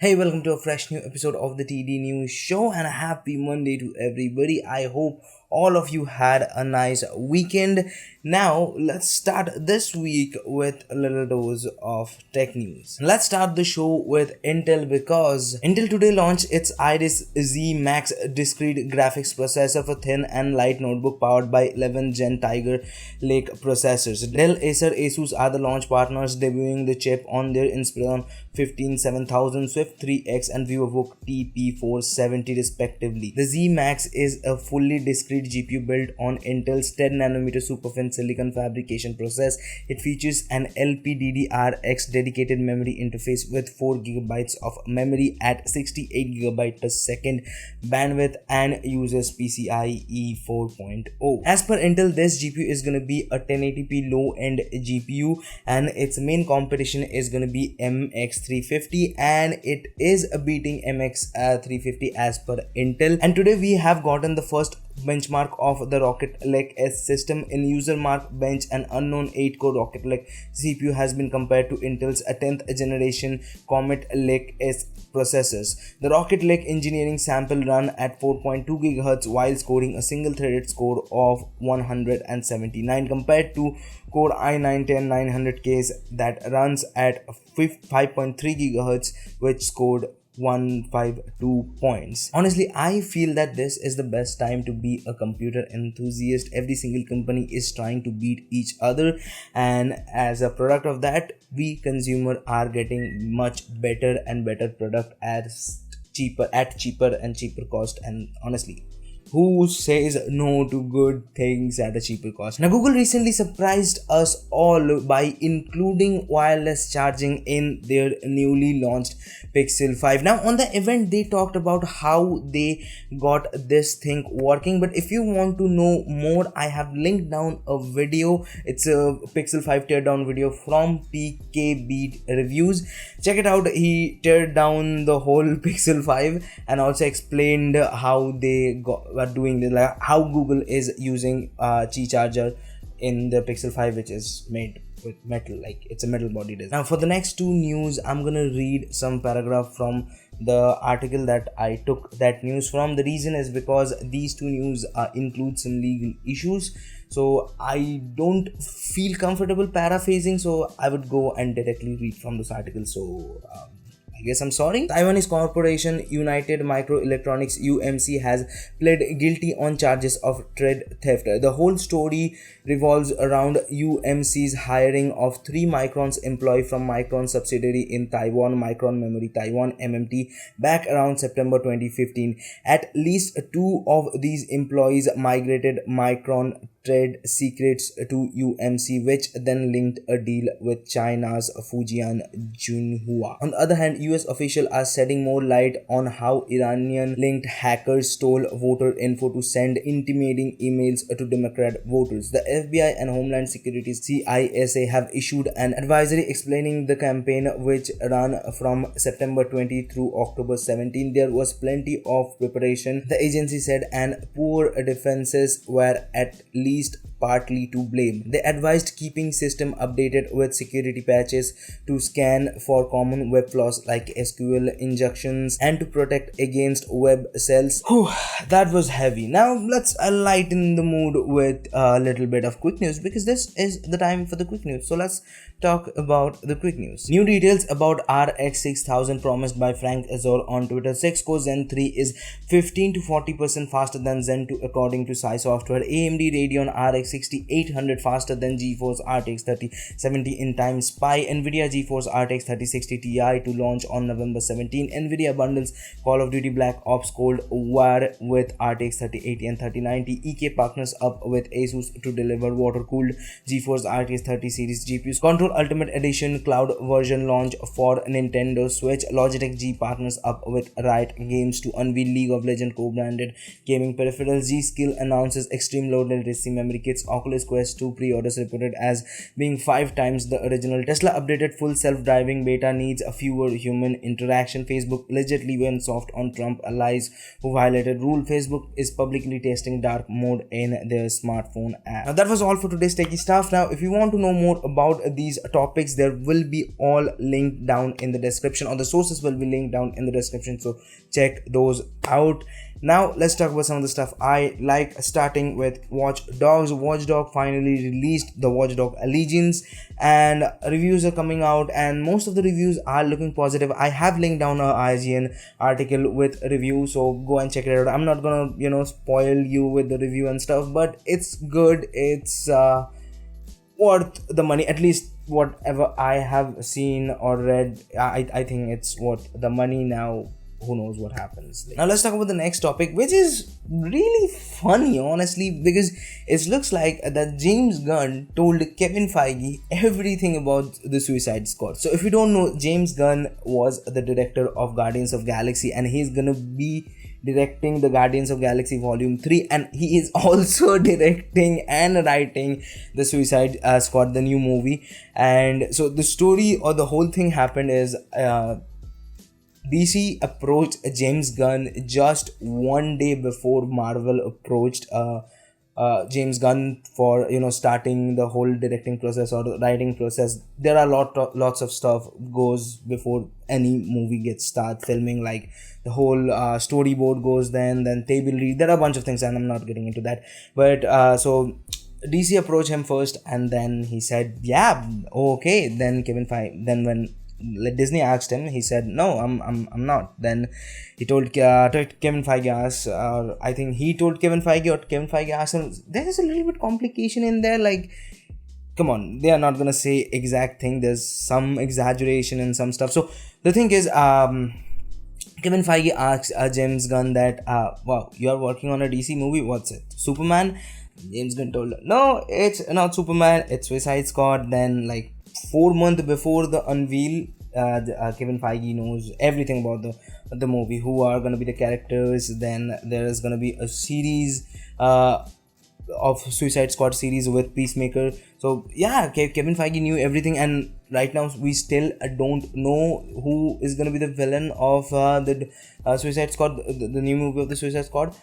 Hey, welcome to a fresh new episode of the TD News Show and a happy Monday to everybody. I hope all of you had a nice weekend. Now, let's start this week with a little dose of tech news. Let's start the show with Intel because Intel today launched its Iris Z Max discrete graphics processor for thin and light notebook powered by 11 Gen Tiger Lake processors. Dell, Acer, ASUS are the launch partners, debuting the chip on their Inspiron 15 7000, Swift 3X and VivoBook TP470 respectively. The Z Max is a fully discrete GPU built on Intel's 10nm superfin silicon fabrication process. It features an LPDDR-X dedicated memory interface with 4GB of memory at 68GB per second bandwidth and uses PCIe 4.0. As per Intel, this GPU is going to be a 1080p low-end GPU and its main competition is going to be MX350 and it is beating MX350 as per Intel. And today we have gotten the first benchmark of the Rocket Lake S system. In user mark bench, an unknown 8-core Rocket Lake CPU has been compared to Intel's 10th generation Comet Lake S processors. The Rocket Lake engineering sample run at 4.2 GHz while scoring a single-threaded score of 179 compared to Core i9-10900Ks that runs at 5.3 GHz which scored 152 points. Honestly, I feel that this is the best time to be a computer enthusiast. Every single company is trying to beat each other, and as a product of that, we consumer are getting much better and better product at cheaper and cheaper cost. And honestly, who says no to good things at a cheaper cost? Now, Google recently surprised us all by including wireless charging in their newly launched Pixel 5. Now, on the event, they talked about how they got this thing working. But if you want to know more, I have linked down a video. It's a Pixel 5 teardown video from PK Beat Reviews. Check it out. He teared down the whole Pixel 5 and also explained how they were doing this, like how Google is using Qi charger in the Pixel 5, which is made with metal, like it's a metal body design. Now for the next two news, I'm gonna read some paragraph from the article that I took that news from. The reason is because these two news include some legal issues, so I don't feel comfortable paraphrasing, so I would go and directly read from this article. So I guess I'm sorry. Taiwanese corporation United Microelectronics UMC has pled guilty on charges of trade theft. The whole story revolves around UMC's hiring of 3 Micron's employee from Micron subsidiary in Taiwan, Micron Memory Taiwan MMT, back around September 2015. At least 2 of these employees migrated Micron trade secrets to UMC, which then linked a deal with China's Fujian Junhua. On the other hand, US officials are shedding more light on how Iranian linked hackers stole voter info to send intimidating emails to Democrat voters. The FBI and Homeland Security CISA have issued an advisory explaining the campaign, which ran from September 20 through October 17. There was plenty of preparation, the agency said, and poor defenses were at least partly to blame. They advised keeping system updated with security patches to scan for common web flaws like SQL injections and to protect against web cells. Whew, that was heavy. Now let's lighten the mood with a little bit of quick news, because this is the time for the quick news. So let's talk about the quick news. New details about RX 6000 promised by Frank Azor on Twitter. 6-core Zen 3 is 15 to 40% faster than Zen 2 according to SiSoftware. AMD Radeon RX 6800 faster than GeForce RTX 3070 in time spy. NVIDIA GeForce RTX 3060 Ti to launch on November 17. NVIDIA bundles Call of Duty Black Ops Cold War with RTX 3080 and 3090. EK partners up with ASUS to deliver water-cooled GeForce RTX 30 series GPUs. Control Ultimate Edition cloud version launch for Nintendo Switch. Logitech G partners up with Riot Games to unveil League of Legends co-branded gaming peripherals. G.Skill announces extreme low latency memory kits its Oculus Quest 2 pre-orders reported as being 5 times the original. Tesla updated full self-driving beta needs a fewer human interaction. Facebook allegedly went soft on Trump allies who violated rule. Facebook is publicly testing dark mode in their smartphone app. Now that was all for today's techie stuff. Now if you want to know more about these topics, there will be all linked down in the description, or the sources will be linked down in the description, so check those out. Now let's talk about some of the stuff I like, starting with Watch Dogs. Watch Dog finally released the Watch Dog Allegiance, and reviews are coming out, and most of the reviews are looking positive. I have linked down a IGN article with review, so go and check it out. I'm not gonna spoil you with the review and stuff, but it's good. It's worth the money, at least whatever I have seen or read. I think it's worth the money. Now who knows what happens. Now let's talk about the next topic, which is really funny, honestly, because it looks like that James Gunn told Kevin Feige everything about the Suicide Squad. So if you don't know, James Gunn was the director of Guardians of Galaxy, and he's gonna be directing the Guardians of Galaxy Volume 3, and he is also directing and writing the Suicide Squad, the new movie. And so the story or the whole thing happened is DC approached James Gunn just one day before Marvel approached James Gunn for starting the whole directing process or the writing process. There are lots of stuff goes before any movie gets start filming, like the whole storyboard goes, then table read. There are a bunch of things, and I'm not getting into that. But so DC approached him first, and then he said, "Yeah, okay." Then when Disney asked him, he said, "No, I'm not." Then he told Kevin Feige asked, or I think he told Kevin Feige, or Kevin Feige asked him. There is a little bit complication in there. Like, come on, they are not gonna say exact thing. There's some exaggeration and some stuff. So the thing is, Kevin Feige asked James Gunn that, "Wow, you are working on a DC movie. What's it? Superman?" James Gunn told, "No, it's not Superman. It's Suicide Squad." Then, like 4 months before the unveil, Kevin Feige knows everything about the movie, who are gonna be the characters. Then there is gonna be a series of Suicide Squad series with Peacemaker. So yeah, Kevin Feige knew everything, and right now we still don't know who is gonna be the villain of the Suicide Squad, the new movie of the Suicide Squad.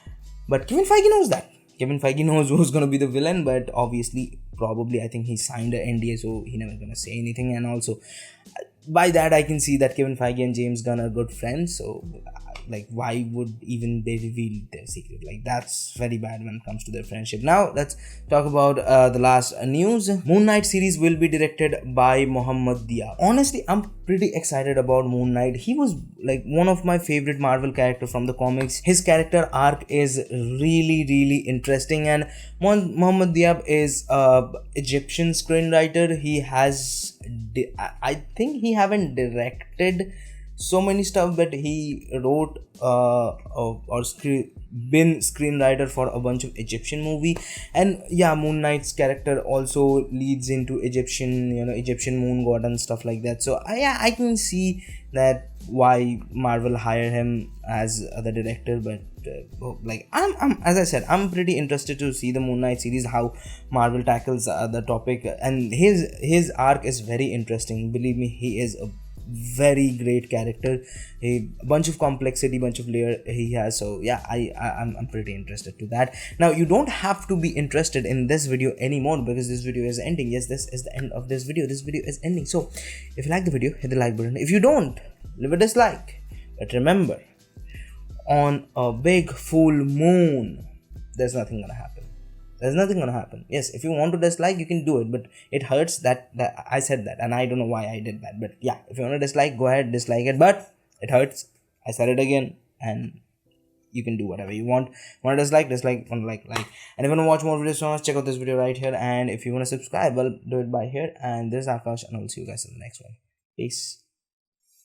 But Kevin Feige knows that. Kevin Feige knows who's gonna be the villain, but obviously, probably, I think he signed an NDA, so he never gonna say anything. And also, by that I can see that Kevin Feige and James Gunn are good friends. So, like, why would even they reveal their secret? Like, that's very bad when it comes to their friendship. Now let's talk about the last news. Moon Knight series will be directed by Mohammad Diab. Honestly, I'm pretty excited about Moon Knight. He was like one of my favorite Marvel character from the comics. His character arc is really interesting, and Mohammad Diab is Egyptian screenwriter. He has I think he haven't directed so many stuff, but he wrote been screenwriter for a bunch of Egyptian movie. And yeah, Moon Knight's character also leads into Egyptian moon god and stuff like that. So I can see that why Marvel hired him as the director. But like I'm as I said, I'm pretty interested to see the Moon Knight series, how Marvel tackles the topic, and his arc is very interesting. Believe me, he is a very great character, a bunch of complexity, bunch of layer he has. So yeah, I'm pretty interested to that. Now you don't have to be interested in this video anymore, because this video is ending. Yes, this is the end of this video. This video is ending. So if you like the video, hit the like button. If you don't, leave a dislike. But remember, on a big full moon, there's nothing gonna happen. There's nothing gonna happen. Yes, if you want to dislike, you can do it, but it hurts that I said that, and I don't know why I did that. But yeah, if you want to dislike, go ahead, dislike it, but it hurts. I said it again, and you can do whatever you want. Want to dislike, want to like. And if you want to watch more videos from us, check out this video right here. And if you want to subscribe, well, do it by here. And this is Akash, and I'll see you guys in the next one. Peace.